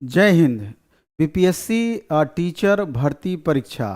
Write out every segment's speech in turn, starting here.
जय Hind. BPSC teacher भर्ती परीक्षा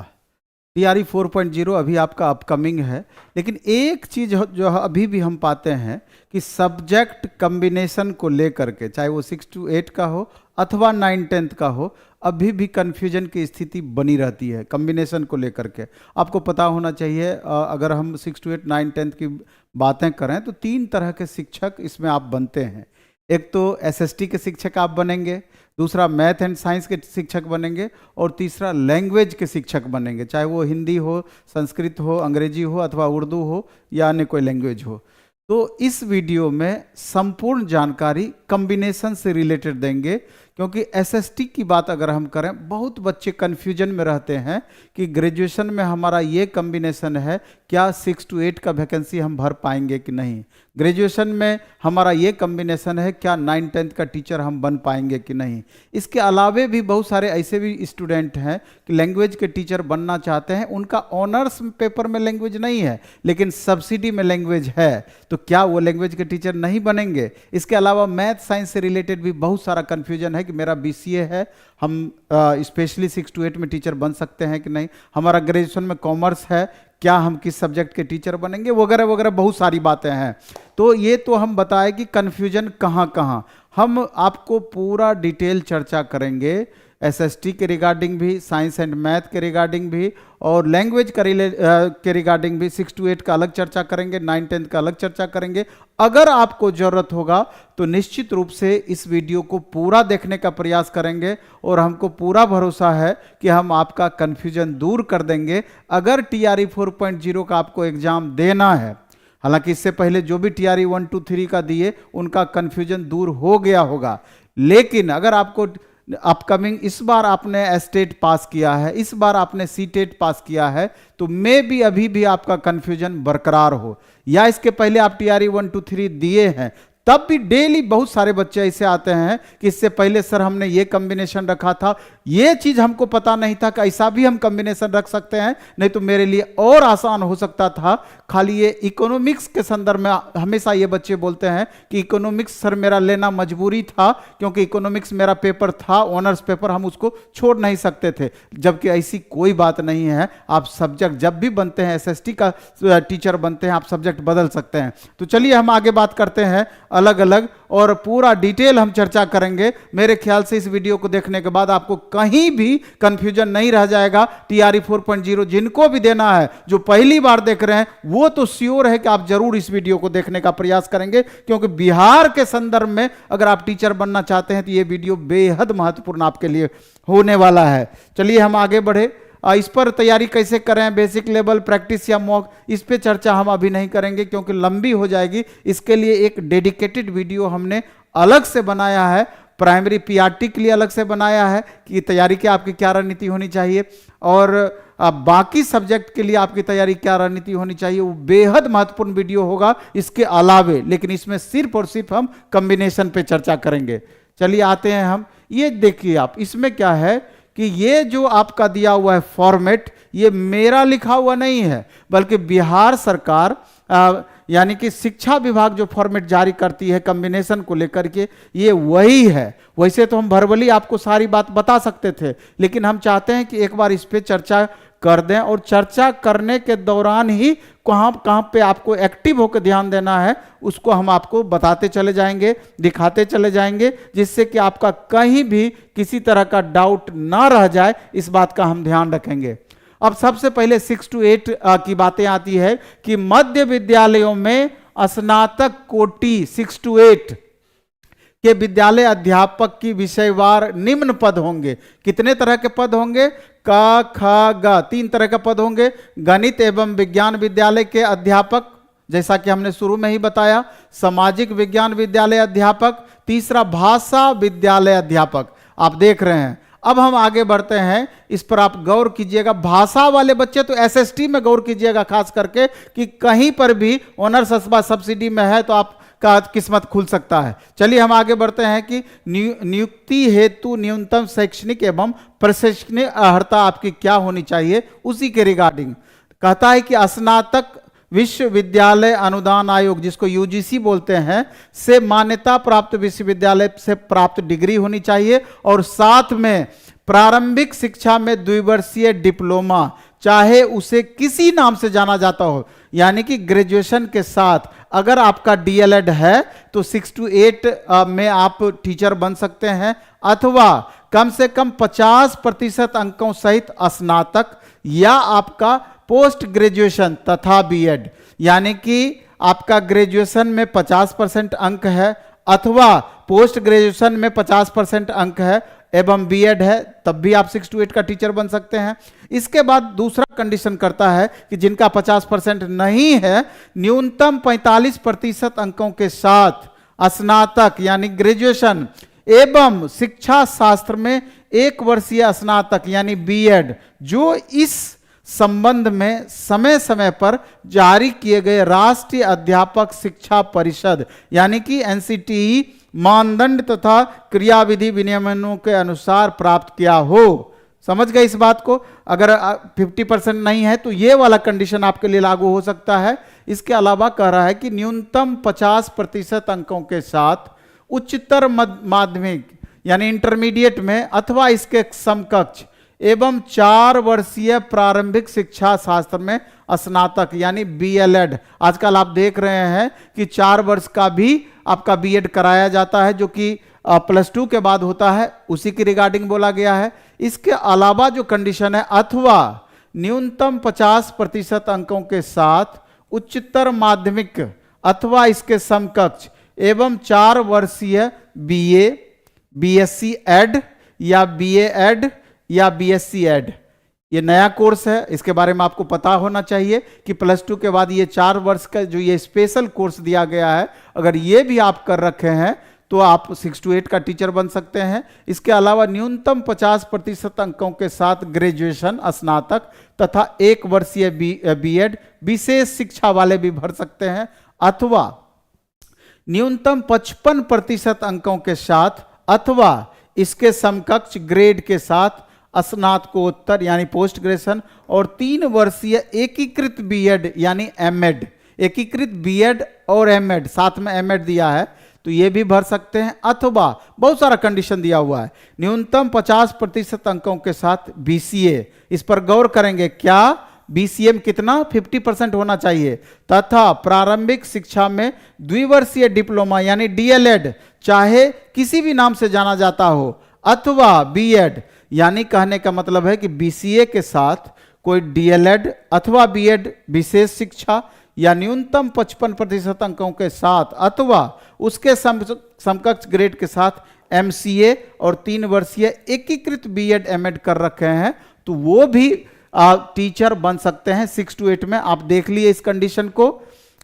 टीआरई 4.0 अभी आपका अपकमिंग है। लेकिन एक चीज़ जो अभी भी हम पाते हैं कि सब्जेक्ट कम्बिनेशन को लेकर के, चाहे वो 6 to 8 का हो अथवा 9-10 का हो, अभी भी कन्फ्यूजन की स्थिति बनी रहती है कम्बिनेशन को लेकर के। आपको पता होना चाहिए, अगर हम 6 to 8, 9-10 की बातें करें तो 3 तरह के शिक्षक इसमें आप बनते हैं। एक तो एसएसटी के शिक्षक आप बनेंगे, दूसरा मैथ एंड साइंस के शिक्षक बनेंगे, और तीसरा लैंग्वेज के शिक्षक बनेंगे, चाहे वो हिंदी हो, संस्कृत हो, अंग्रेजी हो अथवा उर्दू हो या अन्य कोई लैंग्वेज हो। तो इस वीडियो में संपूर्ण जानकारी कॉम्बिनेशन से रिलेटेड देंगे, क्योंकि एसएसटी की बात अगर हम करें, बहुत बच्चे कन्फ्यूजन में रहते हैं कि ग्रेजुएशन में हमारा ये कॉम्बिनेशन है, क्या 6 to 8 का वैकेंसी हम भर पाएंगे कि नहीं। ग्रेजुएशन में हमारा ये कॉम्बिनेशन है, क्या 9-10 का टीचर हम बन पाएंगे कि नहीं। इसके अलावे भी बहुत सारे ऐसे भी स्टूडेंट हैं कि लैंग्वेज के टीचर बनना चाहते हैं, उनका ऑनर्स पेपर में लैंग्वेज नहीं है लेकिन सब्सिडी में लैंग्वेज है, तो क्या वो लैंग्वेज के टीचर नहीं बनेंगे। इसके अलावा मैथ साइंस से रिलेटेड भी बहुत सारा कन्फ्यूजन है कि मेरा बीसीए है, हम स्पेशली 6 to 8 में टीचर बन सकते हैं कि नहीं। हमारा ग्रेजुएशन में कॉमर्स है, क्या हम किस सब्जेक्ट के टीचर बनेंगे, वगैरह वगैरह बहुत सारी बातें हैं। तो ये तो हम बताएं कि कन्फ्यूजन कहाँ कहाँ, हम आपको पूरा डिटेल चर्चा करेंगे। एसएसटी के रिगार्डिंग भी, साइंस एंड मैथ के रिगार्डिंग भी, और लैंग्वेज के रिगार्डिंग भी 6 to 8 का अलग चर्चा करेंगे, 9-10 का अलग चर्चा करेंगे। अगर आपको ज़रूरत होगा तो निश्चित रूप से इस वीडियो को पूरा देखने का प्रयास करेंगे, और हमको पूरा भरोसा है कि हम आपका कन्फ्यूजन दूर कर देंगे। अगर टीआरई 4.0 का आपको एग्जाम देना है, हालांकि इससे पहले जो भी टीआरई 1, 2, 3 का दिए उनका कन्फ्यूजन दूर हो गया होगा, लेकिन अगर आपको अपकमिंग इस बार आपने एस्टेट पास किया है, इस बार आपने सीटेट पास किया है, तो मे भी अभी भी आपका कंफ्यूजन बरकरार हो, या इसके पहले आप टीआरई 1, 2, 3 दिए हैं, तब भी डेली बहुत सारे बच्चे ऐसे आते हैं कि इससे पहले सर हमने ये कॉम्बिनेशन रखा था, ये चीज हमको पता नहीं था कि ऐसा भी हम कॉम्बिनेशन रख सकते हैं, नहीं तो मेरे लिए और आसान हो सकता था। खाली ये इकोनॉमिक्स के संदर्भ में हमेशा ये बच्चे बोलते हैं कि इकोनॉमिक्स सर मेरा लेना मजबूरी था, क्योंकि इकोनॉमिक्स मेरा पेपर था, ऑनर्स पेपर, हम उसको छोड़ नहीं सकते थे। जबकि ऐसी कोई बात नहीं है, आप सब्जेक्ट जब भी बनते हैं, एसएसटी का टीचर बनते हैं, आप सब्जेक्ट बदल सकते हैं। तो चलिए हम आगे बात करते हैं, अलग अलग और पूरा डिटेल हम चर्चा करेंगे। मेरे ख्याल से इस वीडियो को देखने के बाद आपको कहीं भी कंफ्यूजन नहीं रह जाएगा। टीआरई 4.0 जिनको भी देना है, जो पहली बार देख रहे हैं, वो तो श्योर है कि आप जरूर इस वीडियो को देखने का प्रयास करेंगे, क्योंकि बिहार के संदर्भ में अगर आप टीचर बनना चाहते हैं तो ये वीडियो बेहद महत्वपूर्ण आपके लिए होने वाला है। चलिए हम आगे बढ़े। इस पर तैयारी कैसे करें, बेसिक लेवल, प्रैक्टिस या मॉक, इस पे चर्चा हम अभी नहीं करेंगे क्योंकि लंबी हो जाएगी। इसके लिए एक डेडिकेटेड वीडियो हमने अलग से बनाया है, प्राइमरी पीआरटी के लिए अलग से बनाया है कि तैयारी की आपकी क्या रणनीति होनी चाहिए, और बाकी सब्जेक्ट के लिए आपकी तैयारी क्या रणनीति होनी चाहिए। वो बेहद महत्वपूर्ण वीडियो होगा इसके अलावे, लेकिन इसमें सिर्फ और सिर्फ हम कॉम्बिनेशन पे चर्चा करेंगे। चलिए आते हैं हम, ये देखिए आप, इसमें क्या है कि ये जो आपका दिया हुआ है फॉर्मेट, ये मेरा लिखा हुआ नहीं है, बल्कि बिहार सरकार यानी कि शिक्षा विभाग जो फॉर्मेट जारी करती है कॉम्बिनेशन को लेकर के, ये वही है। वैसे तो हम भरबली आपको सारी बात बता सकते थे, लेकिन हम चाहते हैं कि एक बार इस पे चर्चा कर दें, और चर्चा करने के दौरान ही कहाँ पे आपको एक्टिव होकर ध्यान देना है उसको हम आपको बताते चले जाएंगे, दिखाते चले जाएंगे, जिससे कि आपका कहीं भी किसी तरह का डाउट ना रह जाए, इस बात का हम ध्यान रखेंगे। अब सबसे पहले 6 to 8 की बातें आती है कि मध्य विद्यालयों में स्नातक कोटि 6 to 8 के विद्यालय अध्यापक की विषयवार निम्न पद होंगे। कितने तरह के पद होंगे? क, ख, ग, 3 तरह के पद होंगे। गणित एवं विज्ञान विद्यालय के अध्यापक, जैसा कि हमने शुरू में ही बताया, सामाजिक विज्ञान विद्यालय अध्यापक, तीसरा भाषा विद्यालय अध्यापक। आप देख रहे हैं। अब हम आगे बढ़ते हैं, इस पर आप गौर कीजिएगा। भाषा वाले बच्चे तो एसएसटी में गौर कीजिएगा खास करके, कि कहीं पर भी ऑनर्स अथवा सब्सिडी में है तो आप का किस्मत खुल सकता है। चलिए हम आगे बढ़ते हैं कि नियुक्ति हेतु न्यूनतम शैक्षणिक एवं प्रशिक्षणिक अर्हता आपकी क्या होनी चाहिए, उसी के रिगार्डिंग कहता है कि स्नातक विश्वविद्यालय अनुदान आयोग, जिसको यूजीसी बोलते हैं, से मान्यता प्राप्त विश्वविद्यालय से प्राप्त डिग्री होनी चाहिए और साथ में प्रारंभिक शिक्षा में द्विवर्षीय डिप्लोमा, चाहे उसे किसी नाम से जाना जाता हो, यानी कि ग्रेजुएशन के साथ अगर आपका डीएलएड है तो 6 to 8 में आप टीचर बन सकते हैं, अथवा कम से कम 50% अंकों सहित स्नातक या आपका पोस्ट ग्रेजुएशन तथा बीएड, यानी कि आपका ग्रेजुएशन में 50% अंक है अथवा पोस्ट ग्रेजुएशन में 50% अंक है एवं बीएड है, तब भी आप 6 to 8 का टीचर बन सकते हैं। इसके बाद दूसरा कंडीशन करता है कि जिनका 50% नहीं है, न्यूनतम 45% अंकों के साथ स्नातक यानी ग्रेजुएशन एवं शिक्षा शास्त्र में 1 वर्षीय स्नातक यानी बीएड, जो इस संबंध में समय समय पर जारी किए गए राष्ट्रीय अध्यापक शिक्षा परिषद यानी कि एनसीटीई मानदंड तथा क्रियाविधि विनियमों के अनुसार प्राप्त किया हो। समझ गए इस बात को? अगर 50% नहीं है तो ये वाला कंडीशन आपके लिए लागू हो सकता है। इसके अलावा कह रहा है कि न्यूनतम 50% अंकों के साथ उच्चतर माध्यमिक यानी इंटरमीडिएट में अथवा इसके समकक्ष एवं 4 वर्षीय प्रारंभिक शिक्षा शास्त्र में स्नातक यानी बीएलएड। आजकल आप देख रहे हैं कि 4 वर्ष का भी आपका बीएड कराया जाता है, जो कि +2 के बाद होता है, उसी की रिगार्डिंग बोला गया है। इसके अलावा जो कंडीशन है, अथवा न्यूनतम 50% अंकों के साथ उच्चतर माध्यमिक अथवा इसके समकक्ष एवं 4 वर्षीय बीए, बीएससी एड या बीए एड या बीएससी एड, ये नया कोर्स है, इसके बारे में आपको पता होना चाहिए कि +2 के बाद ये 4 वर्ष का जो ये स्पेशल कोर्स दिया गया है, अगर ये भी आप कर रखे हैं तो आप 6 to 8 का टीचर बन सकते हैं। इसके अलावा न्यूनतम 50% अंकों के साथ ग्रेजुएशन स्नातक तथा 1 वर्षीय बीएड विशेष शिक्षा वाले भी भर सकते हैं, अथवा न्यूनतम 55% अंकों के साथ अथवा इसके समकक्ष ग्रेड के साथ स्नातकोत्तर यानी पोस्ट ग्रेजुएशन और 3 वर्षीय एकीकृत बीएड यानी एमएड, एकीकृत बीएड और एमएड, साथ में एमएड दिया है तो ये भी भर सकते हैं, अथवा बहुत सारा कंडीशन दिया हुआ है, न्यूनतम 50% अंकों के साथ बीसीए। इस पर गौर करेंगे, क्या बीसीए में कितना 50% होना चाहिए, तथा प्रारंभिक शिक्षा में द्विवर्षीय डिप्लोमा यानी डीएलएड, चाहे किसी भी नाम से जाना जाता हो, अथवा बीएड, यानी कहने का मतलब है कि बीसीए के साथ कोई डीएलएड अथवा बीएड विशेष शिक्षा या न्यूनतम 55% अंकों के साथ अथवा उसके समकक्ष ग्रेड के साथ एमसीए और 3 वर्षीय एकीकृत बीएड एमएड कर रखे हैं तो वो भी टीचर बन सकते हैं 6 to 8 में। आप देख लिए इस कंडीशन को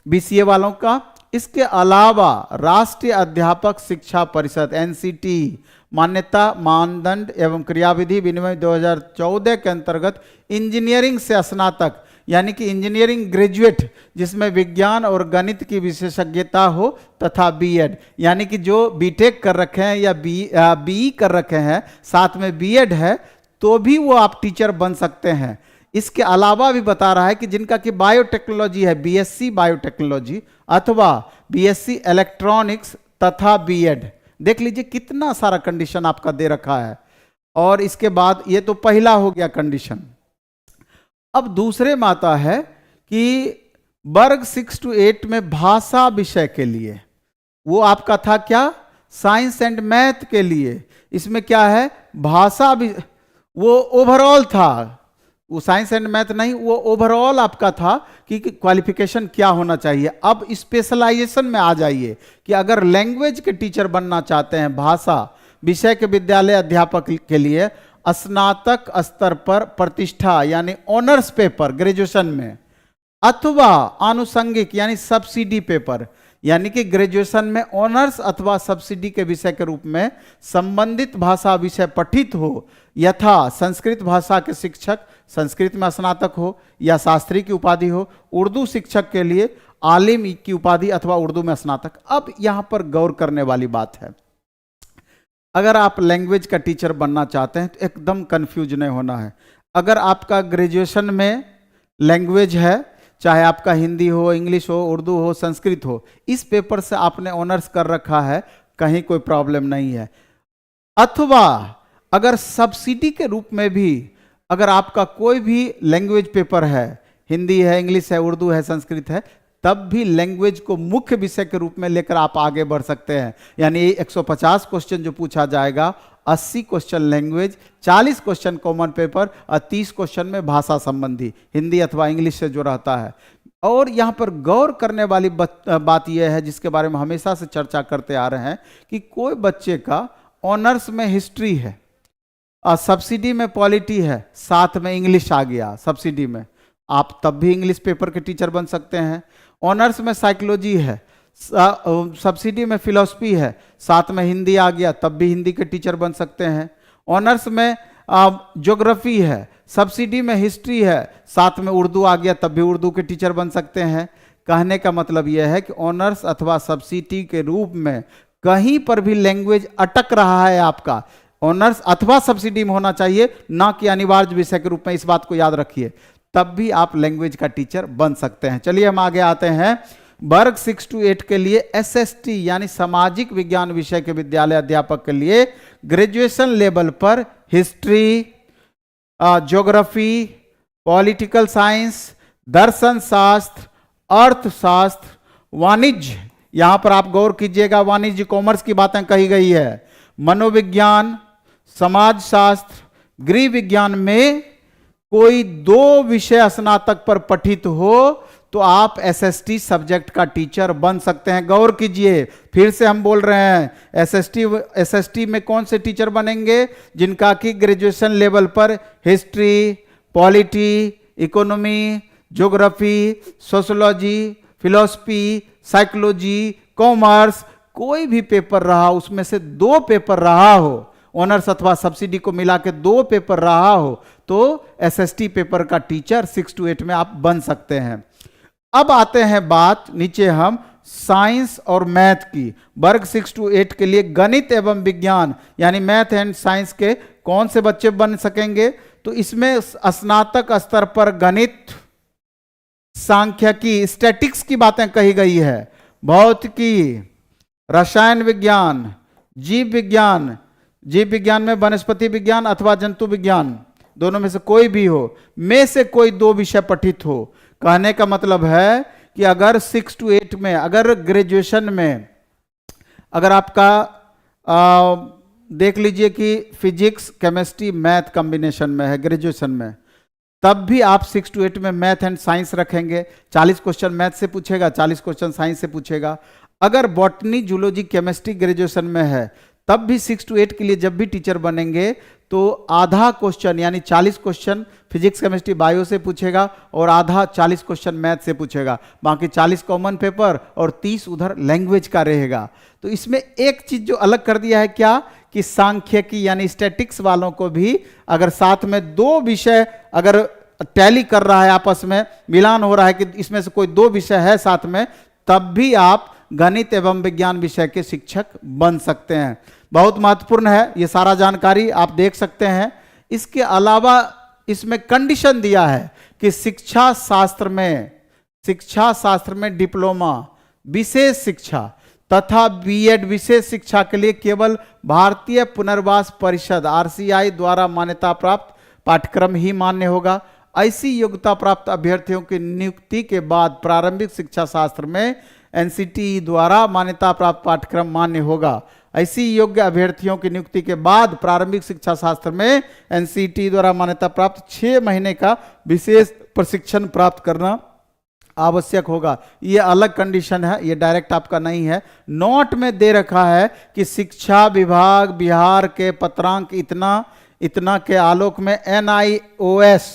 बीसीए वालों का। इसके अलावा राष्ट्रीय अध्यापक शिक्षा परिषद एनसीटी मान्यता मानदंड एवं क्रियाविधि विनिमय 2014 के अंतर्गत इंजीनियरिंग से स्नातक यानी कि इंजीनियरिंग ग्रेजुएट जिसमें विज्ञान और गणित की विशेषज्ञता हो तथा बीएड यानी कि जो बीटेक कर रखे हैं या बीई कर रखे हैं साथ में बीएड है तो भी वो आप टीचर बन सकते हैं। इसके अलावा भी बता रहा है कि जिनका कि बायोटेक्नोलॉजी है बीएससी बायोटेक्नोलॉजी अथवा बीएससी इलेक्ट्रॉनिक्स तथा बीएड। देख लीजिए कितना सारा कंडीशन आपका दे रखा है। और इसके बाद ये तो पहला हो गया कंडीशन। अब दूसरे में आता है कि वर्ग 6 to 8 में भाषा विषय के लिए वो आपका था क्या, साइंस एंड मैथ के लिए। इसमें क्या है, भाषा भी वो ओवरऑल था, वो साइंस एंड मैथ नहीं, वो ओवरऑल आपका था कि क्वालिफिकेशन क्या होना चाहिए। अब स्पेशलाइजेशन में आ जाइए कि अगर लैंग्वेज के टीचर बनना चाहते हैं भाषा विषय के विद्यालय अध्यापक के लिए स्नातक स्तर पर प्रतिष्ठा यानी ऑनर्स पेपर ग्रेजुएशन में अथवा आनुषंगिक यानी सब्सिडी पेपर यानी कि ग्रेजुएशन में ऑनर्स अथवा सब्सिडी के विषय के रूप में संबंधित भाषा विषय पठित हो, यथा संस्कृत भाषा के शिक्षक संस्कृत में स्नातक हो या शास्त्री की उपाधि हो, उर्दू शिक्षक के लिए आलिम की उपाधि अथवा उर्दू में स्नातक। अब यहां पर गौर करने वाली बात है, अगर आप लैंग्वेज का टीचर बनना चाहते हैं तो एकदम कंफ्यूज नहीं होना है। अगर आपका ग्रेजुएशन में लैंग्वेज है चाहे आपका हिंदी हो, इंग्लिश हो, उर्दू हो, संस्कृत हो, इस पेपर से आपने ऑनर्स कर रखा है, कहीं कोई प्रॉब्लम नहीं है। अथवा अगर सब्सिडी के रूप में भी अगर आपका कोई भी लैंग्वेज पेपर है, हिंदी है, इंग्लिश है, उर्दू है, संस्कृत है, तब भी लैंग्वेज को मुख्य विषय के रूप में लेकर आप आगे बढ़ सकते हैं। यानी 150 क्वेश्चन जो पूछा जाएगा, 80 question language, 40 question common paper और 30 क्वेश्चन में भाषा संबंधी, हिंदी अथवा इंग्लिश से जो रहता है। और यहाँ पर गौर करने वाली बात यह है, जिसके बारे में हमेशा से चर्चा करते आ रहे हैं, कि कोई बच्चे का ऑनर्स में हिस्ट्री है और सब्सिडी में पॉलिटी है, साथ में इंग्लिश आ गया सब्सिडी में, आप तब भी इंग्लिश पेपर के टीचर बन सकते हैं। ऑनर्स में साइकोलॉजी है, सब्सिडी में फिलॉसफी है, साथ में हिंदी आ गया, तब भी हिंदी के टीचर बन सकते हैं। ऑनर्स में ज्योग्राफी है, सब्सिडी में हिस्ट्री है, साथ में उर्दू आ गया, तब भी उर्दू के टीचर बन सकते हैं। कहने का मतलब यह है कि ऑनर्स अथवा सब्सिडी के रूप में कहीं पर भी लैंग्वेज अटक रहा है आपका, ऑनर्स अथवा सब्सिडी में होना चाहिए, ना कि अनिवार्य विषय के रूप में, इस बात को याद रखिए, तब भी आप लैंग्वेज का टीचर बन सकते हैं। चलिए हम आगे आते हैं। वर्ग 6 to 8 के लिए SST यानी सामाजिक विज्ञान विषय के विद्यालय अध्यापक के लिए ग्रेजुएशन लेवल पर हिस्ट्री, ज्योग्राफी, पॉलिटिकल साइंस, दर्शन शास्त्र, अर्थशास्त्र, वाणिज्य, यहां पर आप गौर कीजिएगा, वाणिज्य कॉमर्स की बातें कही गई है, मनोविज्ञान, समाजशास्त्र, गृह विज्ञान में कोई 2 विषय स्नातक पर पठित हो तो आप SST सब्जेक्ट का टीचर बन सकते हैं। गौर कीजिए, फिर से हम बोल रहे हैं, SST में कौन से टीचर बनेंगे? जिनका कि ग्रेजुएशन लेवल पर history, polity, economy, geography, sociology, philosophy, psychology, commerce, कोई भी पेपर रहा उसमें से 2 पेपर रहा हो, ऑनर्स अथवा सब्सिडी को मिला के 2 पेपर रहा हो, तो SST पेपर का टीचर 6 to 8 में आप बन सकते हैं। अब आते हैं बात नीचे हम साइंस और मैथ की। वर्ग 6 to 8 के लिए गणित एवं विज्ञान यानी मैथ एंड साइंस के कौन से बच्चे बन सकेंगे? तो इसमें स्नातक स्तर पर गणित, सांख्यिकी, स्टैटिक्स की बातें कही गई है, भौतिकी, रसायन विज्ञान, जीव विज्ञान, जीव विज्ञान में वनस्पति विज्ञान अथवा जंतु विज्ञान, दोनों में से कोई भी हो, में से कोई 2 विषय पठित हो। कहने का मतलब है कि अगर 6 to 8 में, अगर ग्रेजुएशन में, अगर आपका देख लीजिए कि फिजिक्स, केमिस्ट्री, मैथ कॉम्बिनेशन में है ग्रेजुएशन में, तब भी आप 6 to 8 में मैथ एंड साइंस रखेंगे। 40 क्वेश्चन मैथ से पूछेगा, 40 क्वेश्चन साइंस से पूछेगा। अगर बॉटनी, जूलॉजी, केमिस्ट्री ग्रेजुएशन में है, तब भी 6 to 8 के लिए जब भी टीचर बनेंगे तो आधा क्वेश्चन यानी 40 क्वेश्चन फिजिक्स, केमिस्ट्री, बायो से पूछेगा और आधा 40 क्वेश्चन मैथ से पूछेगा, बाकी 40 कॉमन पेपर और 30 उधर लैंग्वेज का रहेगा। तो इसमें एक चीज जो अलग कर दिया है क्या, कि सांख्यिकी यानी स्टैटिक्स वालों को भी अगर साथ में 2 विषय अगर टैली कर रहा है, आपस में मिलान हो रहा है कि इसमें से कोई 2 विषय है साथ में, तब भी आप गणित एवं विज्ञान विषय के शिक्षक बन सकते हैं। बहुत महत्वपूर्ण है ये सारा जानकारी, आप देख सकते हैं। इसके अलावा इसमें कंडीशन दिया है कि शिक्षा शास्त्र में डिप्लोमा, विशेष शिक्षा तथा बीएड विशेष शिक्षा के लिए केवल भारतीय पुनर्वास परिषद RCI द्वारा मान्यता प्राप्त पाठ्यक्रम ही मान्य होगा। ऐसी योग्यता प्राप्त अभ्यर्थियों की नियुक्ति के बाद प्रारंभिक शिक्षा शास्त्र में NCTE द्वारा मान्यता प्राप्त पाठ्यक्रम मान्य होगा। ऐसी योग्य अभ्यर्थियों की नियुक्ति के बाद प्रारंभिक शिक्षा शास्त्र में NCTE द्वारा मान्यता प्राप्त 6 महीने का विशेष प्रशिक्षण प्राप्त करना आवश्यक होगा। ये अलग कंडीशन है, ये डायरेक्ट आपका नहीं है। नोट में दे रखा है कि शिक्षा विभाग बिहार के पत्रांक इतना के आलोक में NIOS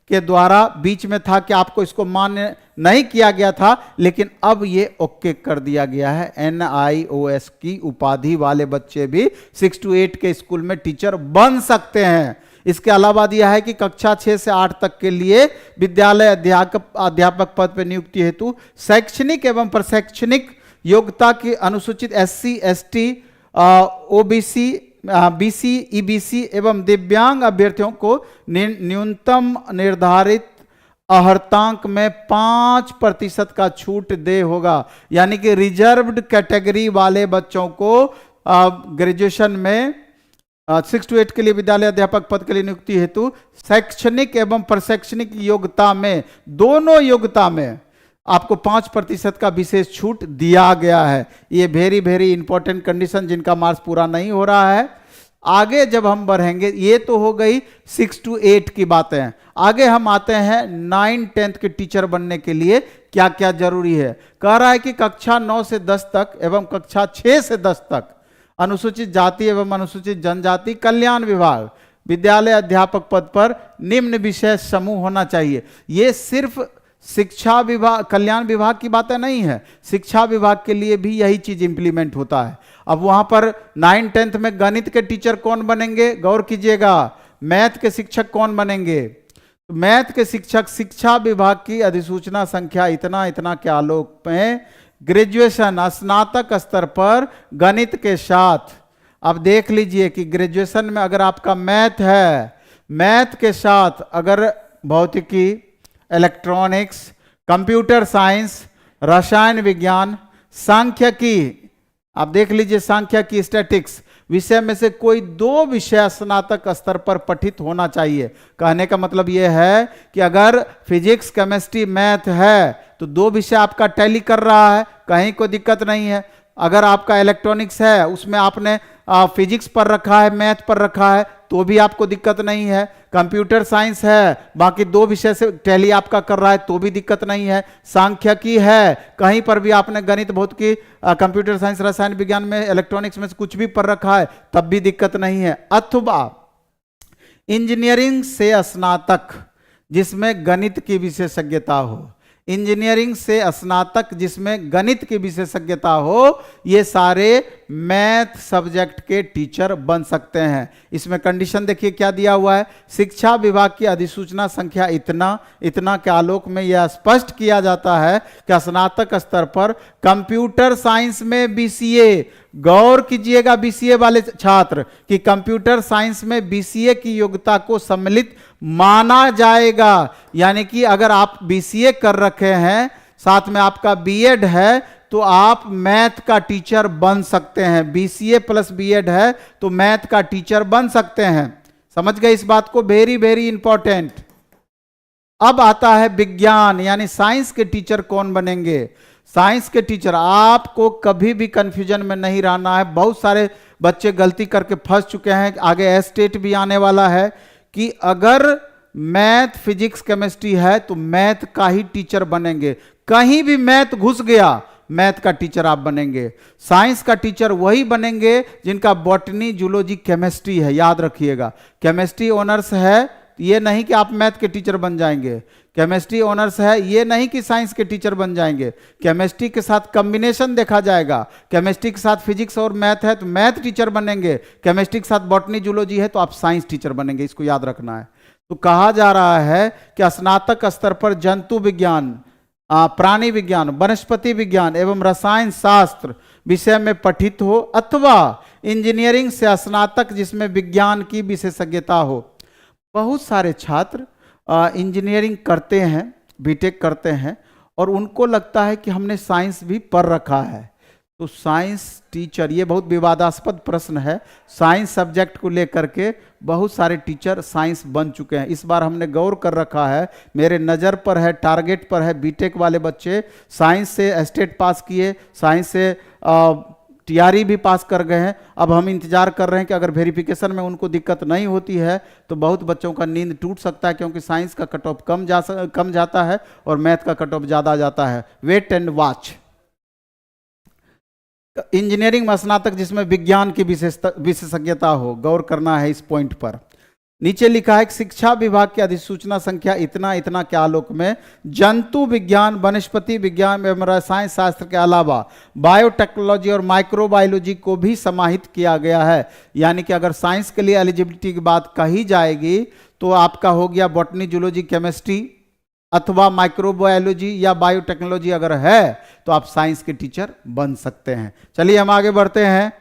के द्वारा बीच में था कि आपको इसको मान्य नहीं किया गया था, लेकिन अब ये ओके कर दिया गया है। NIOS की उपाधि वाले बच्चे भी 6 to 8 के स्कूल में टीचर बन सकते हैं। इसके अलावा दिया है कि कक्षा 6 से 8 तक के लिए विद्यालय अध्यापक पद पर नियुक्ति हेतु शैक्षणिक एवं प्रशैक्षणिक योग्यता की अनुसूचित SC, ST, OBC, BC, EBC एवं दिव्यांग अभ्यर्थियों को न्यूनतम निर्धारित अर्हतांक में 5% का छूट दे होगा, यानी कि रिजर्व्ड कैटेगरी वाले बच्चों को ग्रेजुएशन में 6 to 8 के लिए विद्यालय अध्यापक पद के लिए नियुक्ति हेतु शैक्षणिक एवं प्रशैक्षणिक योग्यता में, दोनों योग्यता में आपको 5% का विशेष छूट दिया गया है। ये वेरी वेरी इंपॉर्टेंट कंडीशन, जिनका मार्क्स पूरा नहीं हो रहा है। आगे जब हम बढ़ेंगे, ये तो हो गई 6 to 8 की बातें। आगे हम आते हैं 9, 10 के टीचर बनने के लिए क्या क्या जरूरी है। कह रहा है कि कक्षा 9 से 10 तक एवं कक्षा 6 से 10 तक अनुसूचित जाति एवं अनुसूचित जनजाति कल्याण विभाग विद्यालय अध्यापक पद पर निम्न विषय समूह होना चाहिए। ये सिर्फ शिक्षा विभाग, कल्याण विभाग की बातें नहीं है, शिक्षा विभाग के लिए भी यही चीज इंप्लीमेंट होता है। अब वहां पर 9, 10 में गणित के टीचर कौन बनेंगे, गौर कीजिएगा। मैथ के शिक्षक कौन बनेंगे, तो मैथ के शिक्षक शिक्षा विभाग की अधिसूचना संख्या इतना इतना के आलोक में ग्रेजुएशन स्नातक स्तर पर गणित के साथ, अब देख लीजिए कि ग्रेजुएशन में अगर आपका मैथ है, मैथ के साथ अगर भौतिकी, इलेक्ट्रॉनिक्स, कंप्यूटर साइंस, रसायन विज्ञान, सांख्यिकी, आप देख लीजिए सांख्यिकी, स्टैटिक्स विषय में से कोई 2 विषय स्नातक स्तर पर पठित होना चाहिए। कहने का मतलब यह है कि अगर फिजिक्स, केमिस्ट्री, मैथ है तो 2 विषय आपका टैली कर रहा है, कहीं कोई दिक्कत नहीं है। अगर आपका इलेक्ट्रॉनिक्स है, उसमें आपने फिजिक्स पर रखा है, मैथ पर रखा है, तो भी आपको दिक्कत नहीं है। कंप्यूटर साइंस है, बाकी 2 विषय से टैली आपका कर रहा है, तो भी दिक्कत नहीं है। सांख्यिकी है, कहीं पर भी आपने गणित, भौतिकी, कंप्यूटर साइंस, रसायन विज्ञान में, इलेक्ट्रॉनिक्स में से कुछ भी पर रखा है, तब भी दिक्कत नहीं है। अथवा इंजीनियरिंग से स्नातक जिसमें गणित की विशेषज्ञता हो, इंजीनियरिंग से स्नातक जिसमें गणित की विशेषज्ञता हो, ये सारे मैथ सब्जेक्ट के टीचर बन सकते हैं। इसमें कंडीशन देखिए क्या दिया हुआ है, शिक्षा विभाग की अधिसूचना संख्या इतना इतना के आलोक में यह स्पष्ट किया जाता है कि स्नातक स्तर पर कंप्यूटर साइंस में बीसीए, गौर कीजिएगा बीसीए वाले छात्र कि कंप्यूटर साइंस में बीसीए की योग्यता को सम्मिलित माना जाएगा। यानी कि अगर आप बीसीए कर रखे हैं, साथ में आपका बीएड है, तो आप मैथ का टीचर बन सकते हैं। बीसीए प्लस बीएड है तो मैथ का टीचर बन सकते हैं। समझ गए इस बात को, वेरी वेरी इंपॉर्टेंट। अब आता है विज्ञान यानी साइंस के टीचर कौन बनेंगे। साइंस के टीचर, आपको कभी भी कंफ्यूजन में नहीं रहना है। बहुत सारे बच्चे गलती करके फंस चुके हैं, आगे एस्टेट भी आने वाला है कि अगर मैथ, फिजिक्स, केमिस्ट्री है तो मैथ का ही टीचर बनेंगे। कहीं भी मैथ घुस गया, मैथ का टीचर आप बनेंगे। साइंस का टीचर वही बनेंगे जिनका बॉटनी, जूलॉजी, केमिस्ट्री है, याद रखिएगा। केमिस्ट्री ऑनर्स है, ये नहीं कि आप मैथ के टीचर बन जाएंगे। केमिस्ट्री ऑनर्स है, ये नहीं कि साइंस के टीचर बन जाएंगे। केमिस्ट्री के साथ कॉम्बिनेशन देखा जाएगा। केमिस्ट्री के साथ फिजिक्स और मैथ है तो मैथ टीचर बनेंगे। केमिस्ट्री के साथ बॉटनी, जूलॉजी है तो आप साइंस टीचर बनेंगे। इसको याद रखना है। तो कहा जा रहा है कि स्नातक स्तर पर जंतु विज्ञान, प्राणी विज्ञान, वनस्पति विज्ञान एवं रसायन शास्त्र विषय में पठित हो, अथवा इंजीनियरिंग से स्नातक जिसमें विज्ञान की विशेषज्ञता हो। बहुत सारे छात्र इंजीनियरिंग करते हैं, बीटेक करते हैं, और उनको लगता है कि हमने साइंस भी पढ़ रखा है। तो साइंस टीचर, ये बहुत विवादास्पद प्रश्न है। साइंस सब्जेक्ट को लेकर के बहुत सारे टीचर साइंस बन चुके हैं। इस बार हमने गौर कर रखा है, मेरे नज़र पर है, टारगेट पर है, बीटेक वाले बच्चे साइंस से स्टेट पास किए, साइंस से टीआरई भी पास कर गए हैं। अब हम इंतजार कर रहे हैं कि अगर वेरिफिकेशन में उनको दिक्कत नहीं होती है तो बहुत बच्चों का नींद टूट सकता है, क्योंकि साइंस का कट ऑफ कम जाता है और मैथ का कट ऑफ ज़्यादा जाता है। Wait and watch. इंजीनियरिंग में स्नातक जिसमें विज्ञान की विशेषज्ञता हो, गौर करना है इस पॉइंट पर। नीचे लिखा है कि शिक्षा विभाग की अधिसूचना संख्या इतना इतना के आलोक में जंतु विज्ञान, वनस्पति विज्ञान एवं रसायन शास्त्र के अलावा बायोटेक्नोलॉजी और माइक्रोबायोलॉजी को भी समाहित किया गया है। यानी कि अगर साइंस के लिए एलिजिबिलिटी की बात कही जाएगी तो आपका हो गया बॉटनी, जूलॉजी, केमिस्ट्री अथवा माइक्रोबायोलॉजी या बायोटेक्नोलॉजी अगर है तो आप साइंस के टीचर बन सकते हैं। चलिए हम आगे बढ़ते हैं।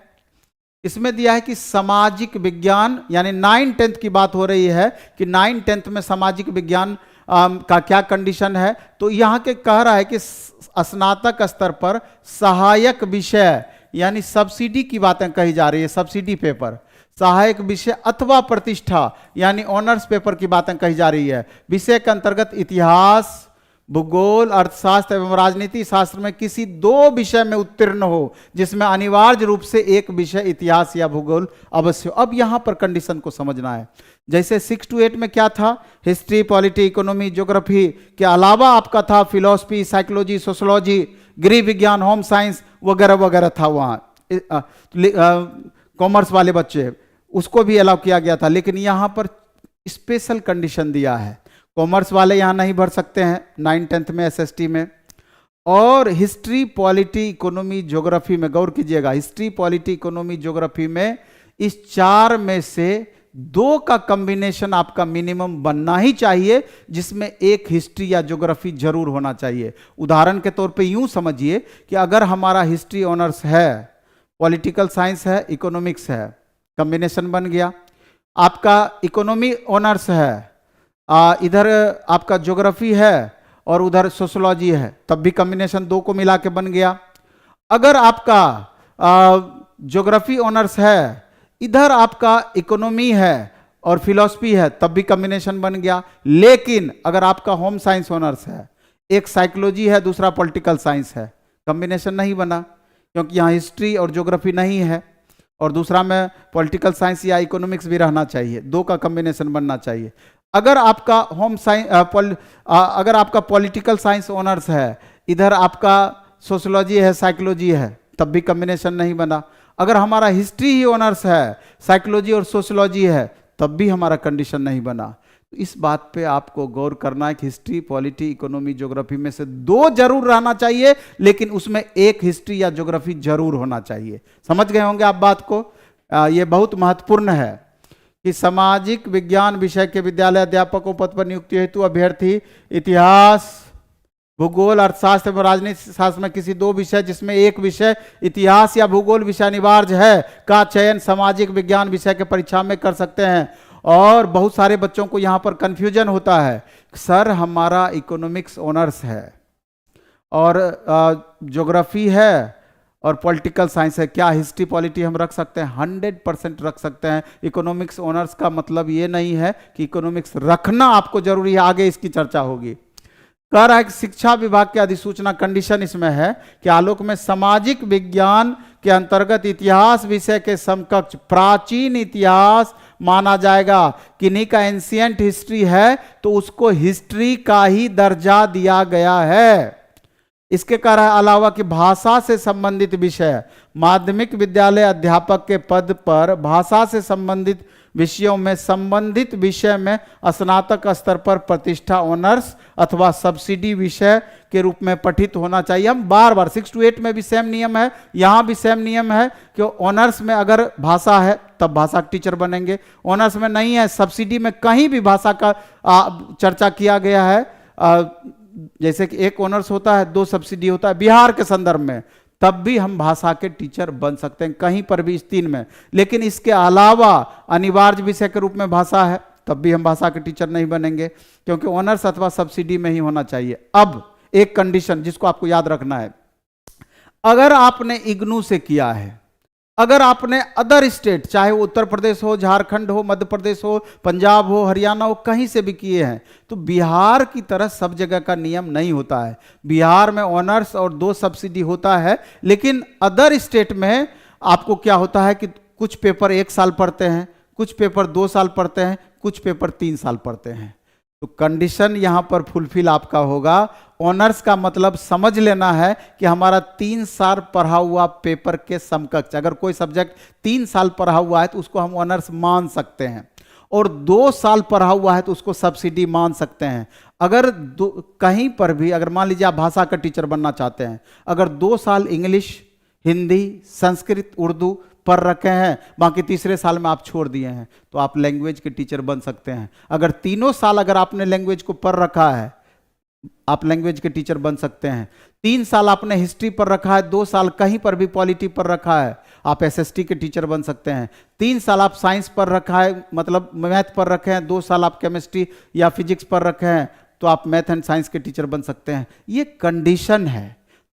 इसमें दिया है कि सामाजिक विज्ञान यानी 9, 10 की बात हो रही है कि 9, 10 में सामाजिक विज्ञान का क्या कंडीशन है, तो यहाँ के कह रहा है कि स्नातक स्तर पर सहायक विषय यानी सब्सिडी की बातें कही जा रही है, सब्सिडी पेपर, सहायक विषय अथवा प्रतिष्ठा यानी ऑनर्स पेपर की बातें कही जा रही है। विषय के अंतर्गत इतिहास, भूगोल, अर्थशास्त्र एवं राजनीति शास्त्र में किसी 2 विषय में उत्तीर्ण हो, जिसमें अनिवार्य रूप से एक विषय इतिहास या भूगोल अवश्य हो। अब यहां पर कंडीशन को समझना है। जैसे 6 to 8 में क्या था, हिस्ट्री, पॉलिटी, इकोनॉमी, ज्योग्राफी के अलावा आपका था फिलॉसफी, साइकोलॉजी, सोशोलॉजी, गृह विज्ञान, होम साइंस वगैरह वगैरह था। वहां कॉमर्स वाले बच्चे, उसको भी अलाउ किया गया था, लेकिन यहां पर स्पेशल कंडीशन दिया है। कॉमर्स वाले यहां नहीं भर सकते हैं 9, 10th में एसएसटी में। और हिस्ट्री, पॉलिटी, इकोनॉमी, ज्योग्राफी में गौर कीजिएगा, हिस्ट्री, पॉलिटी, इकोनॉमी, ज्योग्राफी में इस 4 में से 2 का कॉम्बिनेशन आपका मिनिमम बनना ही चाहिए, जिसमें एक हिस्ट्री या ज्योग्राफी जरूर होना चाहिए। उदाहरण के तौर पे यूं समझिए कि अगर हमारा हिस्ट्री ऑनर्स है, पॉलिटिकल साइंस है, इकोनॉमिक्स है, कॉम्बिनेशन बन गया। आपका इकोनॉमी ऑनर्स है, इधर आपका ज्योग्राफी है और उधर सोशोलॉजी है, तब भी कॉम्बिनेशन 2 को मिला के बन गया। अगर आपका ज्योग्राफी ऑनर्स है, इधर आपका इकोनॉमी है और फिलॉसफी है, तब भी कॉम्बिनेशन बन गया। लेकिन अगर आपका होम साइंस ऑनर्स है, एक साइकोलॉजी है, दूसरा पॉलिटिकल साइंस है, कॉम्बिनेशन नहीं बना, क्योंकि यहाँ हिस्ट्री और ज्योग्राफी नहीं है और दूसरा में पॉलिटिकल साइंस या इकोनॉमिक्स भी रहना चाहिए, 2 का कॉम्बिनेशन बनना चाहिए। अगर आपका होम साइंस अगर आपका पॉलिटिकल साइंस ऑनर्स है, इधर आपका सोशोलॉजी है, साइकोलॉजी है, तब भी कॉम्बिनेशन नहीं बना। अगर हमारा हिस्ट्री ही ऑनर्स है, साइकोलॉजी और सोशोलॉजी है, तब भी हमारा कंडीशन नहीं बना। तो इस बात पे आपको गौर करना है कि हिस्ट्री, पॉलिटी, इकोनॉमी, ज्योग्राफी में से 2 जरूर रहना चाहिए, लेकिन उसमें एक हिस्ट्री या ज्योग्राफी जरूर होना चाहिए। समझ गए होंगे आप बात को। यह बहुत महत्वपूर्ण है कि सामाजिक विज्ञान विषय के विद्यालय अध्यापकों पद पर नियुक्ति हेतु अभ्यर्थी इतिहास, भूगोल, अर्थशास्त्र एवं राजनीति शास्त्र में किसी 2 विषय, जिसमें एक विषय इतिहास या भूगोल विषय अनिवार्य है, का चयन सामाजिक विज्ञान विषय के परीक्षा में कर सकते हैं। और बहुत सारे बच्चों को यहां पर कंफ्यूजन होता है, सर हमारा इकोनॉमिक्स ऑनर्स है और ज्योग्राफी है और पॉलिटिकल साइंस है, क्या हिस्ट्री पॉलिटी हम रख सकते हैं? 100% रख सकते हैं। इकोनॉमिक्स ऑनर्स का मतलब ये नहीं है कि इकोनॉमिक्स रखना आपको जरूरी है, आगे इसकी चर्चा होगी। कह रहा है कि शिक्षा विभाग की अधिसूचना कंडीशन इसमें है कि आलोक में सामाजिक विज्ञान के अंतर्गत इतिहास विषय के समकक्ष प्राचीन इतिहास माना जाएगा। किन्हीं का एंशिएंट हिस्ट्री है तो उसको हिस्ट्री का ही दर्जा दिया गया है। इसके कारण अलावा कि भाषा से संबंधित विषय, माध्यमिक विद्यालय अध्यापक के पद पर भाषा से संबंधित विषयों में संबंधित विषय में स्नातक स्तर पर प्रतिष्ठा ऑनर्स अथवा सब्सिडी विषय के रूप में पठित होना चाहिए। हम बार बार 6 to 8 में भी सेम नियम है, यहां भी सेम नियम है कि ऑनर्स में अगर भाषा है तब भाषा के टीचर बनेंगे, ऑनर्स में नहीं है, सब्सिडी में कहीं भी भाषा का चर्चा किया गया है, जैसे कि एक ऑनर्स होता है, 2 सब्सिडी होता है बिहार के संदर्भ में, तब भी हम भाषा के टीचर बन सकते हैं कहीं पर भी इस 3 में। लेकिन इसके अलावा अनिवार्य विषय के रूप में भाषा है, तब भी हम भाषा के टीचर नहीं बनेंगे, क्योंकि ऑनर्स अथवा सब्सिडी में ही होना चाहिए। अब एक कंडीशन जिसको आपको याद रखना है, अगर आपने इग्नू से किया है, अगर आपने अदर स्टेट, चाहे वो उत्तर प्रदेश हो, झारखंड हो, मध्य प्रदेश हो, पंजाब हो, हरियाणा हो, कहीं से भी किए हैं, तो बिहार की तरह सब जगह का नियम नहीं होता है। बिहार में ऑनर्स और 2 सब्सिडी होता है, लेकिन अदर स्टेट में आपको क्या होता है कि कुछ पेपर 1 साल पढ़ते हैं, कुछ पेपर 2 साल पढ़ते हैं, कुछ पेपर 3 साल पढ़ते हैं। तो कंडीशन यहां पर फुलफिल आपका होगा। ऑनर्स का मतलब समझ लेना है कि हमारा 3 साल पढ़ा हुआ पेपर के समकक्ष, अगर कोई सब्जेक्ट 3 साल पढ़ा हुआ है तो उसको हम ऑनर्स मान सकते हैं, और 2 साल पढ़ा हुआ है तो उसको सब्सिडी मान सकते हैं। अगर कहीं पर भी, अगर मान लीजिए आप भाषा का टीचर बनना चाहते हैं, अगर 2 साल इंग्लिश, हिंदी, संस्कृत, उर्दू पढ़ रखे हैं, बाकी तीसरे साल में आप छोड़ दिए हैं, तो आप लैंग्वेज के टीचर बन सकते हैं। अगर 3 साल अगर आपने लैंग्वेज को पढ़ रखा है, आप लैंग्वेज के टीचर बन सकते हैं। 3 साल आपने हिस्ट्री पर रखा है, 2 साल कहीं पर भी पॉलिटी पर रखा है, आप एसएसटी के टीचर बन सकते हैं। 3 साल आप साइंस पर रखा है, मतलब मैथ पर रखे हैं, 2 साल आप केमिस्ट्री या फिजिक्स पर रखे हैं, तो आप मैथ एंड साइंस के टीचर बन सकते हैं। ये कंडीशन है।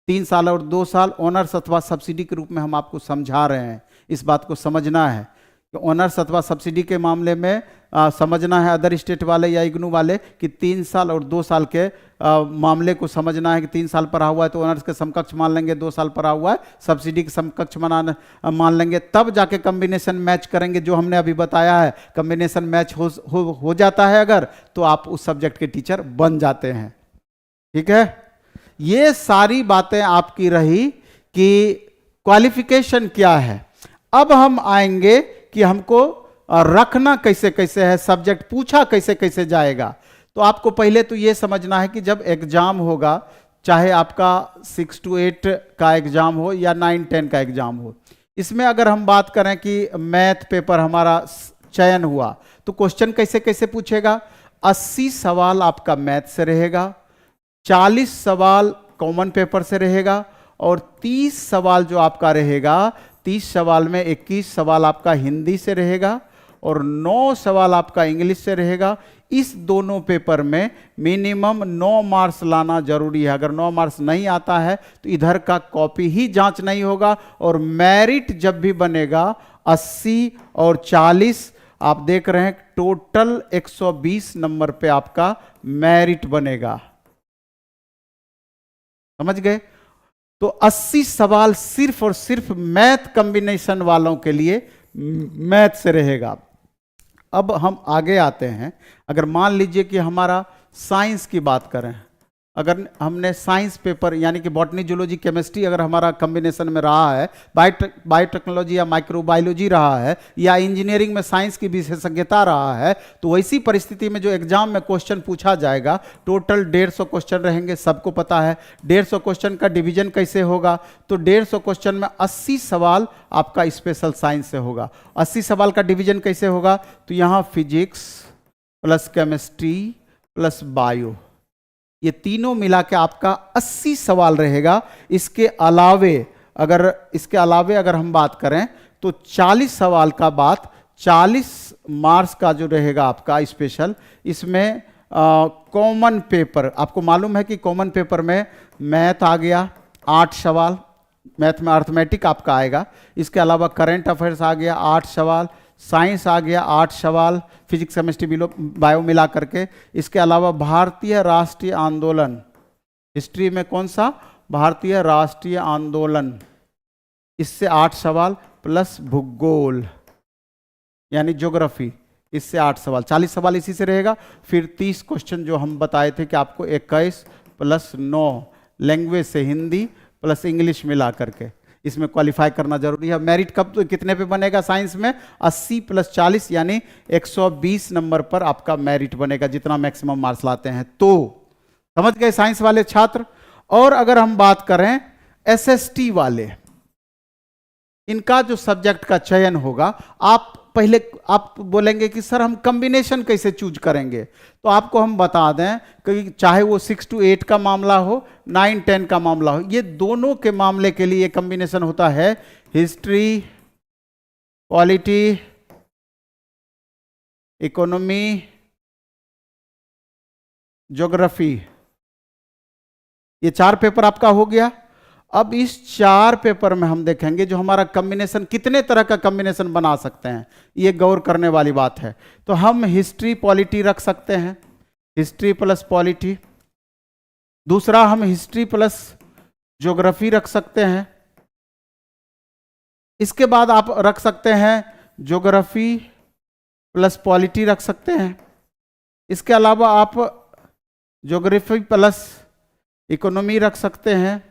3 साल और 2 साल ऑनर्स अथवा सब्सिडी के रूप में हम आपको समझा रहे हैं। इस बात को समझना है कि ऑनर्स अथवा सब्सिडी के मामले में समझना है अदर स्टेट वाले या इग्नू वाले कि 3 साल और 2 साल के मामले को समझना है कि 3 साल पढ़ा हुआ है तो ऑनर्स के समकक्ष मान लेंगे, 2 साल पढ़ा हुआ है सब्सिडी के समकक्ष मान लेंगे, तब जाके कॉम्बिनेशन मैच करेंगे। जो हमने अभी बताया है कॉम्बिनेशन मैच हो जाता है अगर, तो आप उस सब्जेक्ट के टीचर बन जाते हैं। ठीक है, ये सारी बातें आपकी रही कि क्वालिफिकेशन क्या है। अब हम आएंगे कि हमको रखना कैसे कैसे है, सब्जेक्ट पूछा कैसे कैसे जाएगा। तो आपको पहले तो ये समझना है कि जब एग्जाम होगा, चाहे आपका 6 to 8 का एग्जाम हो या 9-10 का एग्जाम हो, इसमें अगर हम बात करें कि मैथ पेपर हमारा चयन हुआ तो क्वेश्चन कैसे कैसे पूछेगा। 80 सवाल आपका मैथ से रहेगा, 40 सवाल कॉमन पेपर से रहेगा और 30 सवाल जो आपका रहेगा, 30 सवाल में 21 सवाल आपका हिंदी से रहेगा और 9 सवाल आपका इंग्लिश से रहेगा। इस दोनों पेपर में मिनिमम 9 मार्क्स लाना जरूरी है। अगर 9 मार्क्स नहीं आता है तो इधर का कॉपी ही जांच नहीं होगा और मेरिट जब भी बनेगा 80 और 40, आप देख रहे हैं टोटल 120 नंबर पे आपका मेरिट बनेगा। समझ गए? तो 80 सवाल सिर्फ और सिर्फ मैथ कॉम्बिनेशन वालों के लिए मैथ से रहेगा। अब हम आगे आते हैं। अगर मान लीजिए कि हमारा साइंस की बात करें, अगर हमने साइंस पेपर यानी कि बॉटनी, जूलॉजी, केमिस्ट्री अगर हमारा कॉम्बिनेशन में रहा है, बायोटेक्नोलॉजी या माइक्रोबायोलॉजी रहा है या इंजीनियरिंग में साइंस की विशेषज्ञता रहा है, तो वैसी परिस्थिति में जो एग्जाम में क्वेश्चन पूछा जाएगा, टोटल 150 क्वेश्चन रहेंगे। सबको पता है 150 क्वेश्चन का डिवीजन कैसे होगा। तो 150 क्वेश्चन में 80 सवाल आपका स्पेशल साइंस से होगा। 80 सवाल का डिवीजन कैसे होगा, तो यहाँ physics plus chemistry plus bio, ये तीनों मिला के आपका 80 सवाल रहेगा। इसके अलावे अगर हम बात करें तो 40 सवाल का बात, 40 मार्क्स का जो रहेगा आपका स्पेशल, इसमें कॉमन पेपर, आपको मालूम है कि कॉमन पेपर में मैथ आ गया 8 सवाल, मैथ में अर्थमेटिक आपका आएगा। इसके अलावा करंट अफेयर्स आ गया 8 सवाल, साइंस आ गया 8 सवाल, फिजिक्स केमिस्ट्री बायो मिला करके। इसके अलावा भारतीय राष्ट्रीय आंदोलन, हिस्ट्री में कौन सा, भारतीय राष्ट्रीय आंदोलन, इससे 8 सवाल प्लस भूगोल यानी ज्योग्राफी, इससे 8 सवाल, 40 सवाल इसी से रहेगा। फिर 30 क्वेश्चन जो हम बताए थे कि आपको 21 प्लस 9 लैंग्वेज से हिंदी प्लस इंग्लिश मिला करके इसमें क्वालिफाई करना जरूरी है। मेरिट कब तो कितने पे बनेगा साइंस में, 80 प्लस 40 यानी 120 नंबर पर आपका मेरिट बनेगा, जितना मैक्सिमम मार्क्स लाते हैं। तो समझ गए साइंस वाले छात्र। और अगर हम बात करें एसएसटी वाले, इनका जो सब्जेक्ट का चयन होगा, आप बोलेंगे कि सर हम कॉम्बिनेशन कैसे चूज करेंगे, तो आपको हम बता दें कि चाहे वो 6 to 8 का मामला हो, 9-10 का मामला हो, ये दोनों के मामले के लिए कॉम्बिनेशन होता है हिस्ट्री, पॉलिटी, इकोनॉमी, ज्योग्राफी। ये 4 पेपर आपका हो गया। अब इस 4 पेपर में हम देखेंगे जो हमारा कॉम्बिनेशन, कितने तरह का कॉम्बिनेशन बना सकते हैं, ये गौर करने वाली बात है। तो हम हिस्ट्री पॉलिटी रख सकते हैं, हिस्ट्री प्लस पॉलिटी। दूसरा हम हिस्ट्री प्लस ज्योग्राफी रख सकते हैं। इसके बाद आप रख सकते हैं ज्योग्राफी प्लस पॉलिटी रख सकते हैं। इसके अलावा आप ज्योग्राफी प्लस इकोनॉमी रख सकते हैं,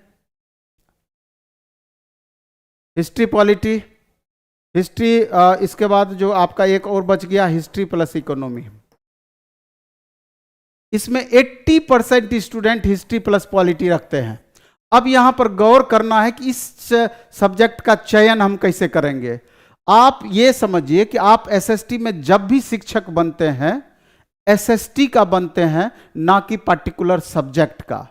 हिस्ट्री पॉलिटी, हिस्ट्री, इसके बाद जो आपका एक और बच गया हिस्ट्री प्लस इकोनॉमी। इसमें 80% स्टूडेंट हिस्ट्री प्लस पॉलिटी रखते हैं। अब यहां पर गौर करना है कि इस सब्जेक्ट का चयन हम कैसे करेंगे। आप ये समझिए कि आप एसएसटी में जब भी शिक्षक बनते हैं, एसएसटी का बनते हैं, ना कि पर्टिकुलर सब्जेक्ट का।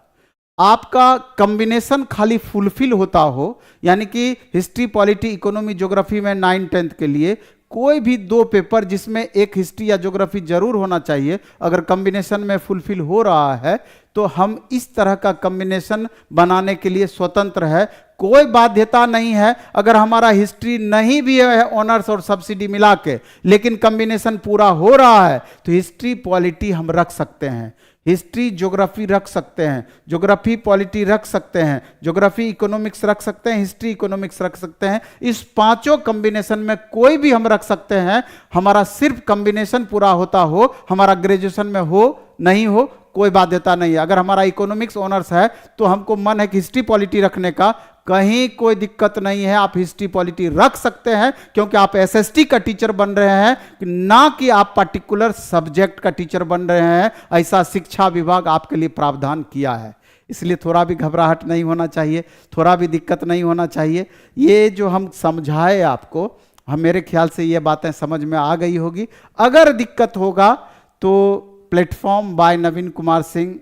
आपका कॉम्बिनेशन खाली फुलफिल होता हो, यानी कि हिस्ट्री पॉलिटी इकोनॉमी ज्योग्राफी में 9-10 के लिए कोई भी दो पेपर जिसमें एक हिस्ट्री या ज्योग्राफी जरूर होना चाहिए, अगर कॉम्बिनेशन में फुलफिल हो रहा है तो हम इस तरह का कॉम्बिनेशन बनाने के लिए स्वतंत्र है, कोई बाध्यता नहीं है। अगर हमारा हिस्ट्री नहीं भी है ऑनर्स और सब्सिडी मिला के, लेकिन कॉम्बिनेशन पूरा हो रहा है तो हिस्ट्री पॉलिटी हम रख सकते हैं, हिस्ट्री ज्योग्राफी रख सकते हैं, ज्योग्राफी पॉलिटी रख सकते हैं, ज्योग्राफी इकोनॉमिक्स रख सकते हैं, हिस्ट्री इकोनॉमिक्स रख सकते हैं। इस पांचों कॉम्बिनेशन में कोई भी हम रख सकते हैं। हमारा सिर्फ कॉम्बिनेशन पूरा होता हो, हमारा ग्रेजुएशन में हो नहीं हो, कोई बाध्यता नहीं है। अगर हमारा इकोनॉमिक्स ऑनर्स है तो हमको मन है कि हिस्ट्री पॉलिटी रखने का, कहीं कोई दिक्कत नहीं है, आप हिस्ट्री पॉलिटी रख सकते हैं, क्योंकि आप एसएसटी का टीचर बन रहे हैं, ना कि आप पर्टिकुलर सब्जेक्ट का टीचर बन रहे हैं। ऐसा शिक्षा विभाग आपके लिए प्रावधान किया है, इसलिए थोड़ा भी घबराहट नहीं होना चाहिए, थोड़ा भी दिक्कत नहीं होना चाहिए। ये जो हम समझाए आपको, हम मेरे ख्याल से ये बातें समझ में आ गई होगी। अगर दिक्कत होगा तो प्लेटफॉर्म बाय नवीन कुमार सिंह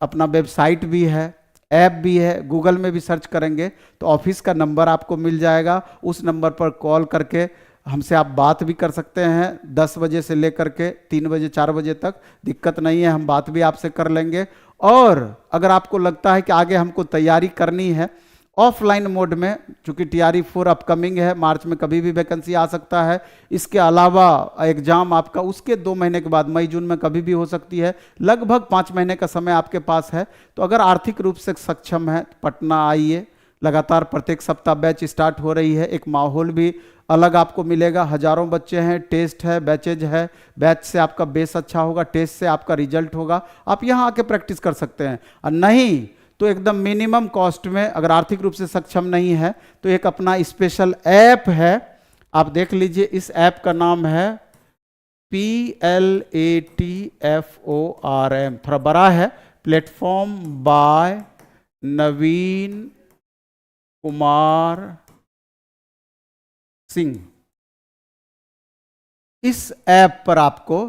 अपना वेबसाइट भी है, ऐप भी है, गूगल में भी सर्च करेंगे तो ऑफिस का नंबर आपको मिल जाएगा। उस नंबर पर कॉल करके हमसे आप बात भी कर सकते हैं, 10 बजे से लेकर के 3 बजे 4 बजे तक, दिक्कत नहीं है, हम बात भी आपसे कर लेंगे। और अगर आपको लगता है कि आगे हमको तैयारी करनी है ऑफलाइन मोड में, चूंकि TRE4 अपकमिंग है, मार्च में कभी भी वैकेंसी आ सकता है, इसके अलावा एग्जाम आपका उसके 2 महीने के बाद मई जून में कभी भी हो सकती है, लगभग 5 महीने का समय आपके पास है। तो अगर आर्थिक रूप से सक्षम है तो पटना आइए, लगातार प्रत्येक सप्ताह बैच स्टार्ट हो रही है, एक माहौल भी अलग आपको मिलेगा, हजारों बच्चे हैं, टेस्ट है, बैचेज है, बैच से आपका बेस अच्छा होगा, टेस्ट से आपका रिजल्ट होगा, आप यहाँ आके प्रैक्टिस कर सकते हैं। और नहीं तो एकदम मिनिमम कॉस्ट में, अगर आर्थिक रूप से सक्षम नहीं है तो एक अपना स्पेशल ऐप है, आप देख लीजिए। इस ऐप का नाम है PLATFORM, थोड़ा बड़ा है, प्लेटफॉर्म बाय नवीन कुमार सिंह। इस ऐप पर आपको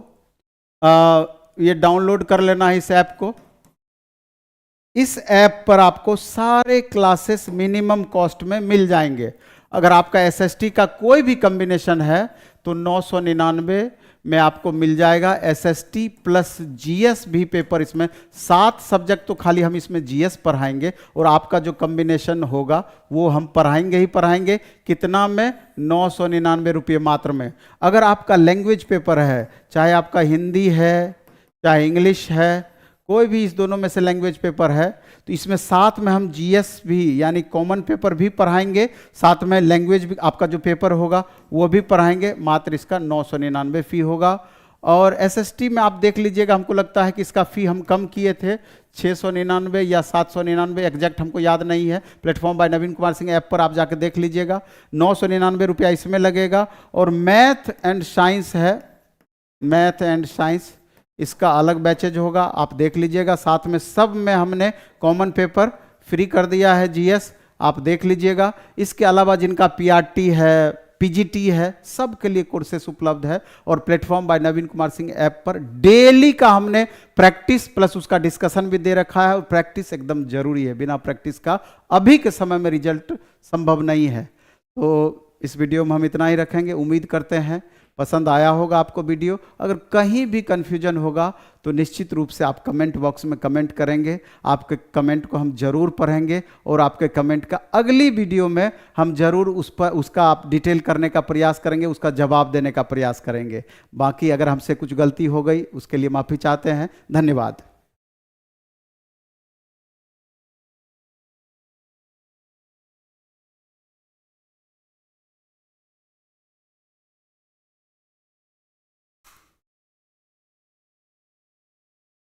ये डाउनलोड कर लेना है। इस ऐप को, इस ऐप पर आपको सारे क्लासेस मिनिमम कॉस्ट में मिल जाएंगे। अगर आपका एसएसटी का कोई भी कॉम्बिनेशन है तो 999 में आपको मिल जाएगा। एसएसटी प्लस जीएस भी पेपर, इसमें 7 सब्जेक्ट तो खाली हम इसमें जीएस पढ़ाएंगे, और आपका जो कॉम्बिनेशन होगा वो हम पढ़ाएंगे ही पढ़ाएंगे। कितना में? 999 रुपये मात्र में। अगर आपका लैंग्वेज पेपर है, चाहे आपका हिंदी है चाहे इंग्लिश है, कोई भी इस दोनों में से लैंग्वेज पेपर है, तो इसमें साथ में हम जीएस भी यानी कॉमन पेपर भी पढ़ाएंगे, साथ में लैंग्वेज भी आपका जो पेपर होगा वो भी पढ़ाएंगे। मात्र इसका 999 फी होगा। और एसएसटी में आप देख लीजिएगा, हमको लगता है कि इसका फ़ी हम कम किए थे, 699 या 799, एग्जैक्ट हमको याद नहीं है। प्लेटफॉर्म बाय नवीन कुमार सिंह ऐप पर आप जाके देख लीजिएगा, 999 रुपया इसमें लगेगा। और मैथ एंड साइंस है, मैथ एंड साइंस इसका अलग बैचेज होगा, आप देख लीजिएगा। साथ में सब में हमने कॉमन पेपर फ्री कर दिया है, जीएस, आप देख लीजिएगा। इसके अलावा जिनका पीआरटी है, पीजीटी है, सब के लिए कोर्सेस उपलब्ध है। और प्लेटफॉर्म बाय नवीन कुमार सिंह ऐप पर डेली का हमने प्रैक्टिस प्लस उसका डिस्कशन भी दे रखा है, और प्रैक्टिस एकदम जरूरी है, बिना प्रैक्टिस का अभी के समय में रिजल्ट संभव नहीं है। तो इस वीडियो में हम इतना ही रखेंगे। उम्मीद करते हैं पसंद आया होगा आपको वीडियो। अगर कहीं भी कन्फ्यूजन होगा तो निश्चित रूप से आप कमेंट बॉक्स में कमेंट करेंगे, आपके कमेंट को हम जरूर पढ़ेंगे, और आपके कमेंट का अगली वीडियो में हम जरूर उसका आप डिटेल करने का प्रयास करेंगे, उसका जवाब देने का प्रयास करेंगे। बाकी अगर हमसे कुछ गलती हो गई उसके लिए माफ़ी चाहते हैं। धन्यवाद।